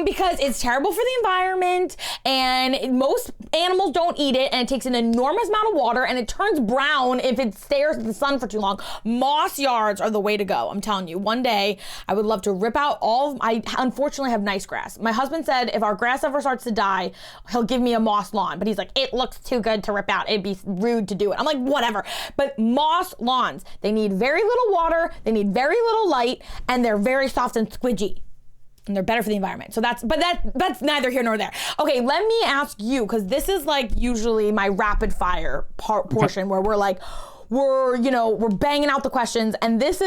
Because it's terrible for the environment, and most animals don't eat it, and it takes an enormous amount of water, and it turns brown if it stares at the sun for too long. Moss yards are the way to go. I'm telling you, one day I would love to rip out I unfortunately have nice grass. My husband said if our grass ever starts to die, he'll give me a moss lawn, but he's like, it looks too good to rip out. It'd be rude to do it. I'm like, whatever. But moss lawns, they need very little water, they need very little light, and they're very soft and squidgy. And they're better for the environment. So that's neither here nor there. Okay, let me ask you, because this is like usually my rapid fire portion where we're banging out the questions, and this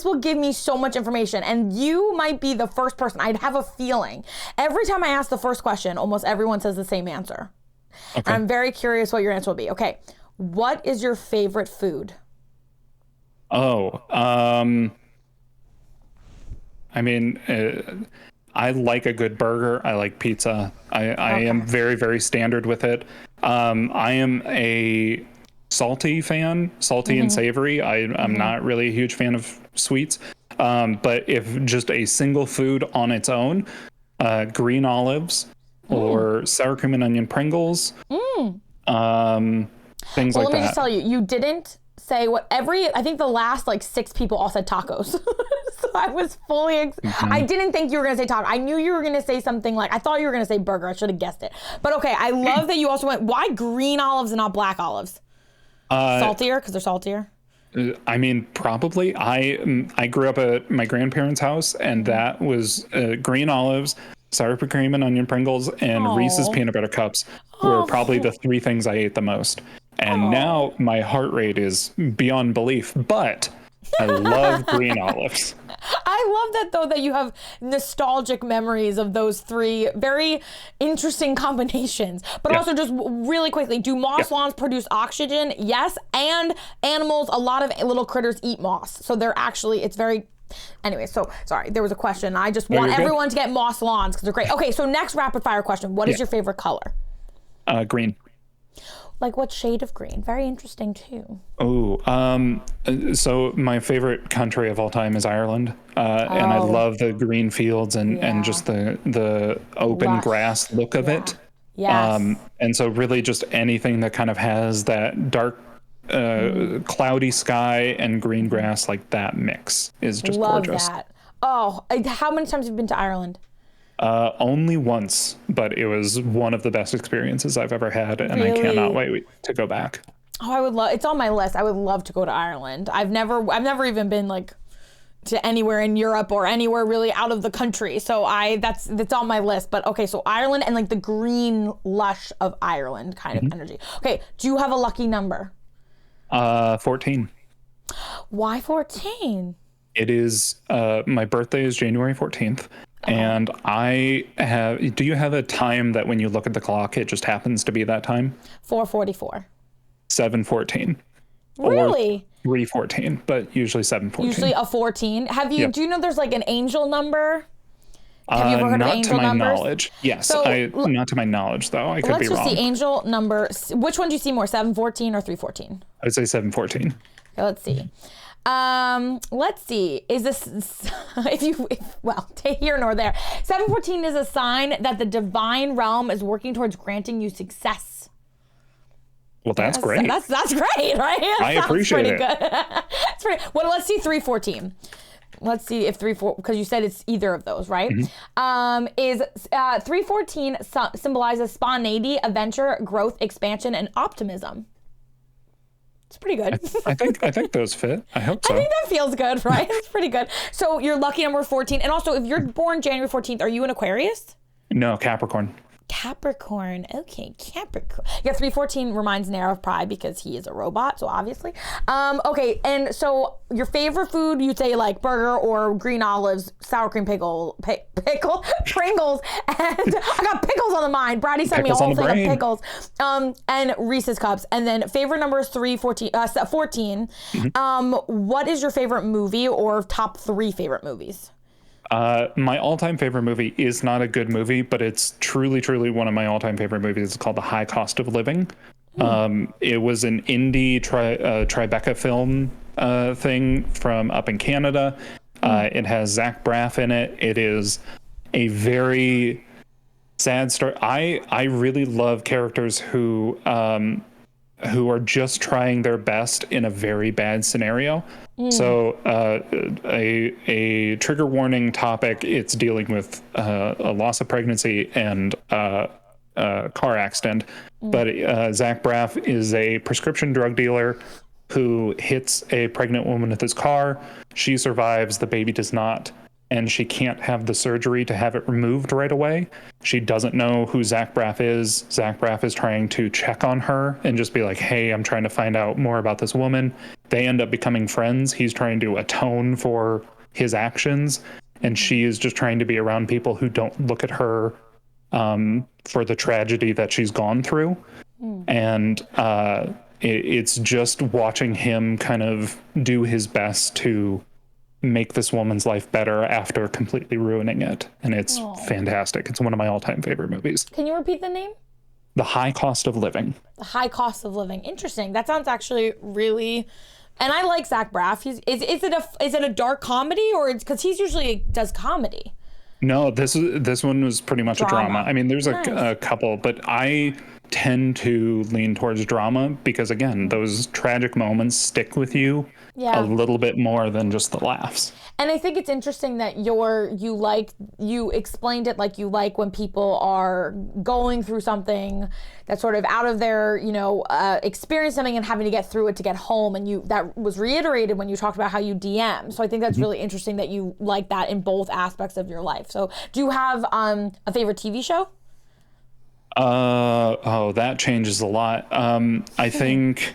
will give me so much information, and you might be the first person. I'd have a feeling. Every time I ask the first question, almost everyone says the same answer. Okay. And I'm very curious what your answer will be. Okay, what is your favorite food? I mean, I like a good burger. I like pizza. I am very, very standard with it. I am a salty fan, and savory. I'm not really a huge fan of sweets. But if just a single food on its own, green olives or sour cream and onion Pringles, things like that. Let me just tell you, you didn't say I think the last 6 people all said tacos. So I was fully, I didn't think you were going to say taco. I knew you were going to say something I thought you were going to say burger. I should have guessed it. But okay, I love that you also went, why green olives and not black olives? Saltier, because they're saltier? I mean, probably. I grew up at my grandparents' house, and that was green olives, sour cream and onion Pringles, and Reese's peanut butter cups were probably the 3 things I ate the most. And now my heart rate is beyond belief, but I love green olives. I love that, though, that you have nostalgic memories of those 3 very interesting combinations. But also, just really quickly, do moss lawns produce oxygen? Yes. And animals, a lot of little critters eat moss. So they're actually, it's very... Anyway, so sorry, there was a question. I just want everyone to get moss lawns because they're great. Okay, so next rapid fire question. What is your favorite color? Green. Like what shade of green? Very interesting too. So my favorite country of all time is Ireland, and I love the green fields and just the open grass look of it. Yes. And so really just anything that kind of has that dark, cloudy sky and green grass, like that mix is just gorgeous. Love that. Oh, how many times have you been to Ireland? Only once, but it was one of the best experiences I've ever had, and I cannot wait to go back. Oh, I would love. It's on my list. I would love to go to Ireland. I've never even been to anywhere in Europe or anywhere really out of the country. So that's on my list. But okay, so Ireland and like the green lush of Ireland kind of energy. Okay, do you have a lucky number? 14. Why 14? It is my birthday is January 14th. And do you have a time that when you look at the clock, it just happens to be that time? 4:44. 7:14. Really? 3:14, but usually 7:14. Usually a 14. Yep. Do you know there's like an angel number? Have you ever heard of angel numbers? Not to my numbers? knowledge. Yes, not to my knowledge though. I could be wrong. Let's just see angel number. Which one do you see more, 7:14 or 3:14? I would say 7:14. Okay, let's see. Let's see. Is this here nor there. 7:14 is a sign that the divine realm is working towards granting you success. Well, that's great. That's great, right? I appreciate it. Good. It's pretty. Well, let's see 3:14. Let's see if 3:4 because you said it's either of those, right? Is 3:14 symbolizes spontaneity, adventure, growth, expansion, and optimism. It's pretty good. I think those fit. I hope so. I think that feels good, right? It's pretty good. So your lucky number 14, and also if you're born January 14th, are you an Aquarius? No, Capricorn. Capricorn. Okay, Capricorn. Yeah, 3:14 reminds Nair of Pride because he is a robot, so obviously. Okay, and so your favorite food, you'd say like burger or green olives, sour cream pickle, Pringles, and I got pickles on the mind. Brady sent me a whole thing of pickles. And Reese's Cups. And then favorite number is 14. What is your favorite movie or top 3 favorite movies? My all-time favorite movie is not a good movie, but it's truly, truly one of my all-time favorite movies. It's called The High Cost of Living. It was an indie Tribeca film thing from up in Canada. It has Zach Braff in it. It is a very sad story. I really love characters who are just trying their best in a very bad scenario. So a trigger warning topic, it's dealing with a loss of pregnancy and a car accident. But Zach Braff is a prescription drug dealer who hits a pregnant woman with his car. She survives, the baby does not. And she can't have the surgery to have it removed right away. She doesn't know who Zach Braff is. Zach Braff is trying to check on her and just be like, hey, I'm trying to find out more about this woman. They end up becoming friends. He's trying to atone for his actions. And she is just trying to be around people who don't look at her for the tragedy that she's gone through. And it's just watching him kind of do his best to make this woman's life better after completely ruining it. And it's fantastic. It's one of my all-time favorite movies. Can you repeat the name? The High Cost of Living. The High Cost of Living. Interesting. That sounds actually really... And I like Zach Braff. Is it a dark comedy, or it's because he's usually does comedy? No, this one was pretty much a drama. I mean, there's a couple, but I tend to lean towards drama because, again, those tragic moments stick with you a little bit more than just the laughs. And I think it's interesting that you explained it like you like when people are going through something that's sort of out of their, experience something and having to get through it to get home. And that was reiterated when you talked about how you DM. So I think that's really interesting that you like that in both aspects of your life. So do you have a favorite TV show? That changes a lot. I think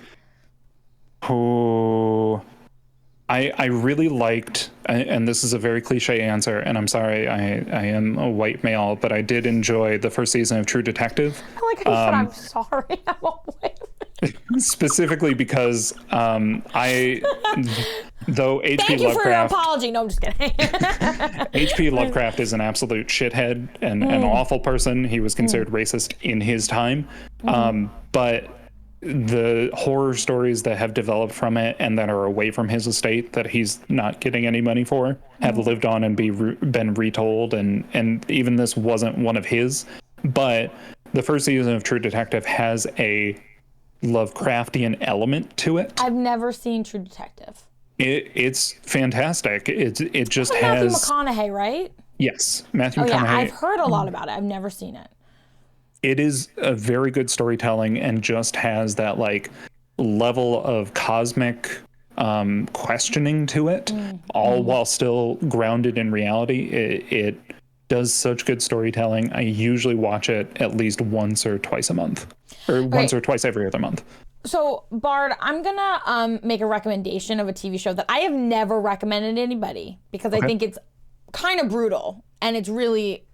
I really liked, and this is a very cliche answer, and I'm sorry, I am a white male, but I did enjoy the first season of True Detective. I like how you said, I'm sorry, I'm a white male. Specifically because though H.P. Thank you Lovecraft, for your apology. No, I'm just kidding. H.P. Lovecraft is an absolute shithead and an awful person. He was considered racist in his time. But the horror stories that have developed from it and that are away from his estate that he's not getting any money for have lived on and been retold. And even this wasn't one of his. But the first season of True Detective has a Lovecraftian element to it. I've never seen True Detective. It's fantastic. It just Matthew has McConaughey, right? Yes, Matthew McConaughey. Yeah, I've heard a lot about it. I've never seen it. It is a very good storytelling and just has that like level of cosmic questioning to it, all while still grounded in reality. It does such good storytelling. I usually watch it at least once or twice a month, or once or twice every other month. So, Bard, I'm gonna make a recommendation of a TV show that I have never recommended to anybody because I think it's kind of brutal and it's really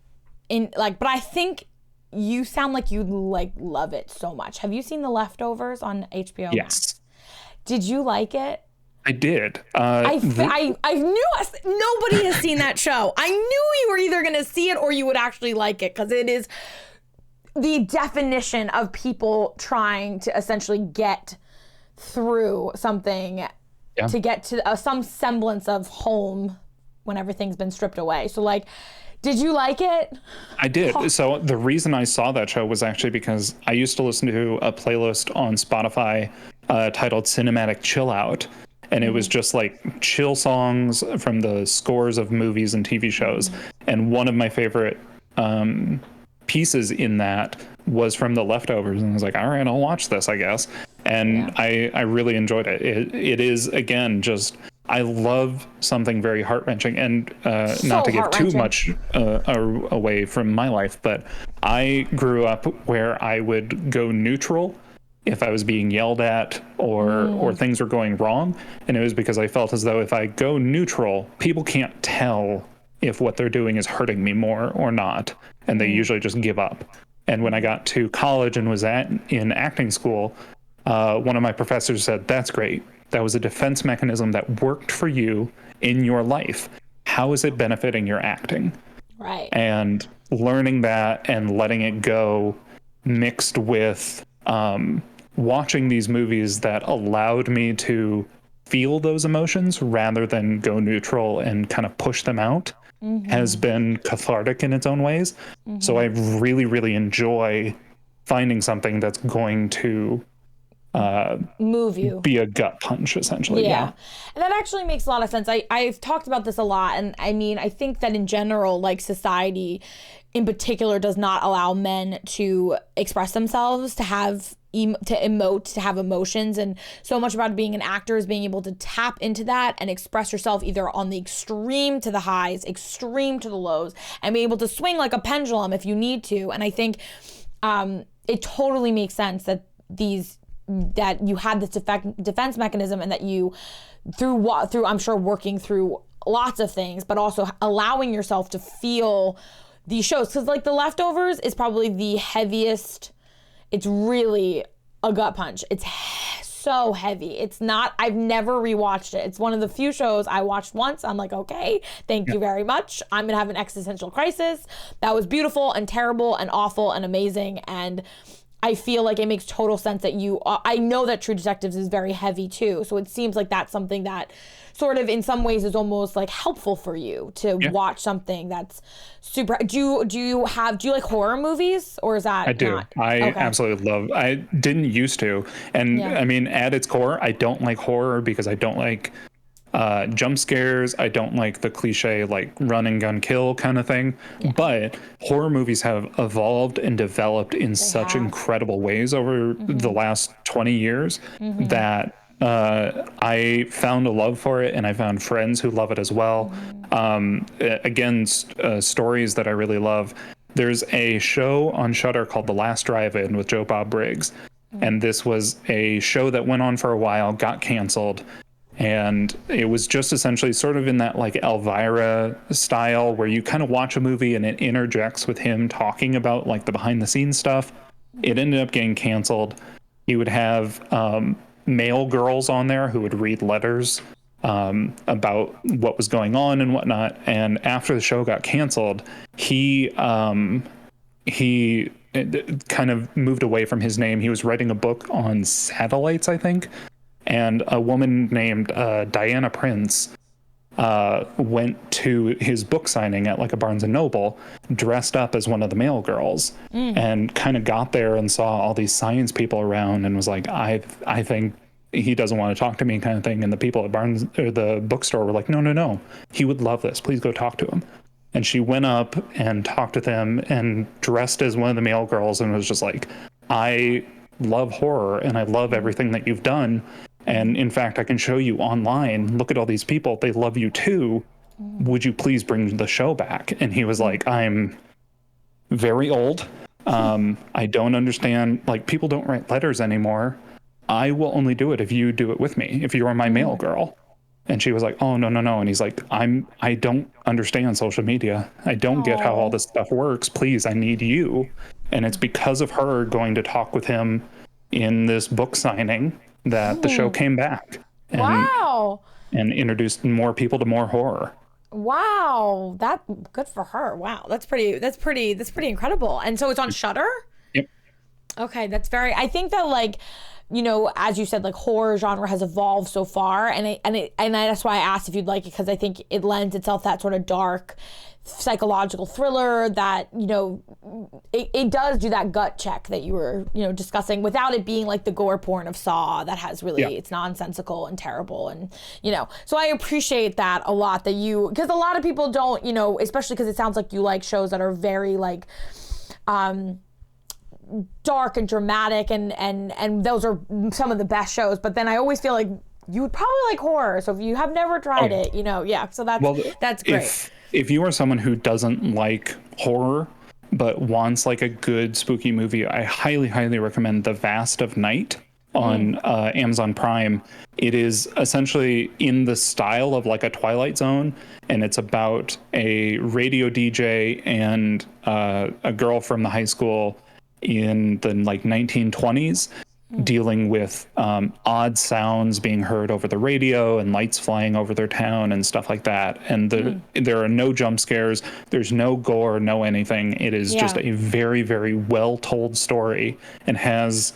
but I think you sound like you love it so much. Have you seen The Leftovers on HBO Max? Yes. Did you like it? I did. I knew nobody has seen that show. I knew you were either going to see it or you would actually like it because it is the definition of people trying to essentially get through something to get to some semblance of home when everything's been stripped away. So did you like it? I did. So the reason I saw that show was actually because I used to listen to a playlist on Spotify titled Cinematic Chill Out. And it was just chill songs from the scores of movies and TV shows. And one of my favorite pieces in that was from The Leftovers. And I was like, all right, I'll watch this, I guess. And I really enjoyed it. It is, again, just, I love something very heart-wrenching. And not to give too much away from my life, but I grew up where I would go neutral if I was being yelled at or things were going wrong. And it was because I felt as though if I go neutral, people can't tell if what they're doing is hurting me more or not. And they usually just give up. And when I got to college and was in acting school, one of my professors said, that's great. That was a defense mechanism that worked for you in your life. How is it benefiting your acting? Right. And learning that and letting it go mixed with watching these movies that allowed me to feel those emotions rather than go neutral and kind of push them out has been cathartic in its own ways. So I really, really enjoy finding something that's going to move you, be a gut punch, essentially. And that actually makes a lot of sense. I've talked about this a lot, and I mean, I think that in general, society in particular does not allow men to express themselves, to have to emote, to have emotions. And so much about being an actor is being able to tap into that and express yourself either on the extreme to the highs, extreme to the lows, and be able to swing like a pendulum if you need to. And I think it totally makes sense that you had this defense mechanism, and that you through I'm sure working through lots of things, but also allowing yourself to feel these shows. Because The Leftovers is probably the heaviest. It's really a gut punch. It's so heavy. It's not, I've never rewatched it. It's one of the few shows I watched once. I'm like, okay, thank you very much. I'm gonna have an existential crisis. That was beautiful and terrible and awful and amazing. And I feel like it makes total sense that I know that True Detectives is very heavy too. So it seems like that's something that sort of in some ways is almost helpful for you to watch something that's super. Do you like horror movies, or is that? I do. I absolutely love. I didn't used to. And I mean, at its core, I don't like horror because I don't like jump scares. I don't like the cliche run and gun kill kind of thing. But horror movies have evolved and developed in such incredible ways over the last 20 years that I found a love for it, and I found friends who love it as well. Again, stories that I really love. There's a show on Shudder called The Last Drive-In with Joe Bob Briggs. And this was a show that went on for a while, got canceled. And it was just essentially sort of in that Elvira style where you kind of watch a movie and it interjects with him talking about the behind the scenes stuff. It ended up getting canceled. He would have male girls on there who would read letters about what was going on and whatnot. And after the show got canceled, he kind of moved away from his name. He was writing a book on satellites, I think. And a woman named Diana Prince went to his book signing at a Barnes & Noble, dressed up as one of the male girls, and kind of got there and saw all these science people around and was like, I think he doesn't want to talk to me kind of thing. And the people at Barnes or the bookstore were like, no, he would love this. Please go talk to him. And she went up and talked with him and dressed as one of the male girls and was just like, I love horror and I love everything that you've done. And in fact, I can show you online, look at all these people, they love you too. Would you please bring the show back? And he was like, I'm very old. I don't understand. Like, people don't write letters anymore. I will only do it if you do it with me, if you are my mail girl. And she was like, oh, no. And he's like, I don't understand social media. I don't get how all this stuff works. Please, I need you. And it's because of her going to talk with him in this book signing that the show came back. And introduced more people to more horror. Wow, that good for her. Wow, that's pretty incredible. And so it's on Shudder? Yep. Okay, that's very. I think that, like, you know, as you said, like, horror genre has evolved so far, and that's why I asked if you'd like it, because I think it lends itself that sort of dark psychological thriller that, you know, it does do that gut check that you were, you know, discussing, without it being like the gore porn of Saw that has really, it's nonsensical and terrible, and, you know, so I appreciate that a lot, that you, because a lot of people don't, you know, especially because it sounds like you like shows that are very, like, dark and dramatic, and those are some of the best shows, but then I always feel like you would probably like horror, so if you have never tried it, you know, so that's great. If you are someone who doesn't like horror but wants like a good spooky movie, I highly recommend The Vast of Night on Amazon Prime. It is essentially in the style of like a Twilight Zone, and it's about a radio DJ and a girl from the high school in the like 1920s dealing with odd sounds being heard over the radio and lights flying over their town and stuff like that. And there are no jump scares. There's no gore, no anything. It is just a very, very well told story, and has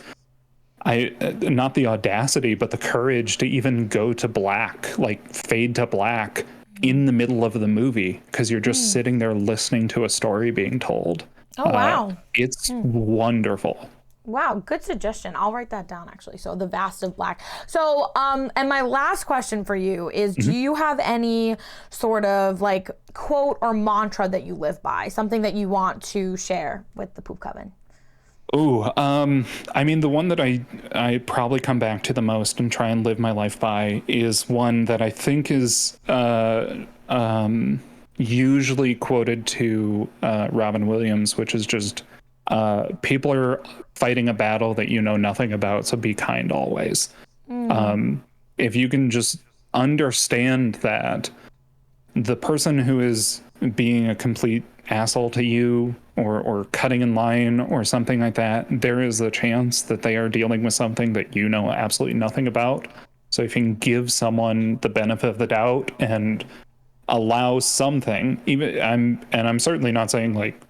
not the audacity, but the courage to even go to black, like fade to black in the middle of the movie, because you're just sitting there listening to a story being told. Oh, wow. It's wonderful. Wow, good suggestion. I'll write that down, actually. So The Vast of Black. So, and my last question for you is, do you have any sort of like quote or mantra that you live by? Something that you want to share with the Poop Coven? Oh, I mean, the one that I probably come back to the most and try and live my life by is one that I think is usually quoted to Robin Williams, which is just, people are fighting a battle that you know nothing about, so be kind always. If you can just understand that the person who is being a complete asshole to you or cutting in line or something like that, there is a chance that they are dealing with something that you know absolutely nothing about. So if you can give someone the benefit of the doubt and allow something, I'm certainly not saying like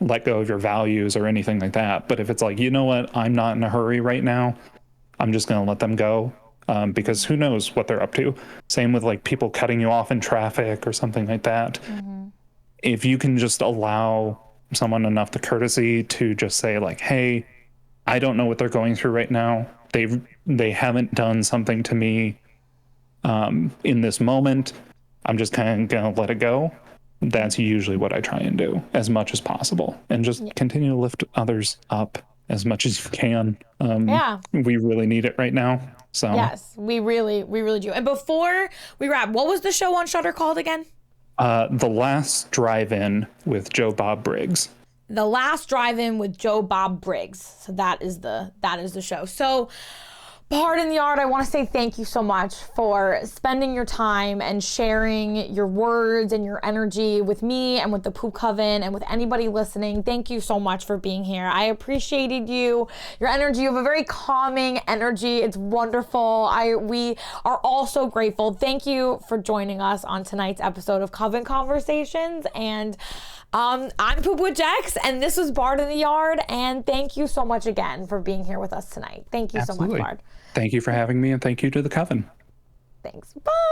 let go of your values or anything like that, but if it's like, you know what, I'm not in a hurry right now, I'm just going to let them go, because who knows what they're up to. Same with like people cutting you off in traffic or something like that. If you can just allow someone enough the courtesy to just say like, hey, I don't know what they're going through right now, they haven't done something to me in this moment, I'm just kind of gonna let it go. That's usually what I try and do as much as possible, and just continue to lift others up as much as you can. We really need it right now. So yes, we really do. And before we wrap, what was the show on Shudder called again? The Last Drive-In with Joe Bob Briggs. The Last Drive-In with Joe Bob Briggs. So that is the show. So BardInTheYard, I want to say thank you so much for spending your time and sharing your words and your energy with me and with the Poop Coven and with anybody listening. Thank you so much for being here. I appreciated you, your energy. You have a very calming energy. It's wonderful. We are all so grateful. Thank you for joining us on tonight's episode of Coven Conversations. And I'm Poop with Jex, and this was BardInTheYard. And thank you so much again for being here with us tonight. Thank you so much, Bard. Thank you for having me, and thank you to the Coven. Thanks. Bye.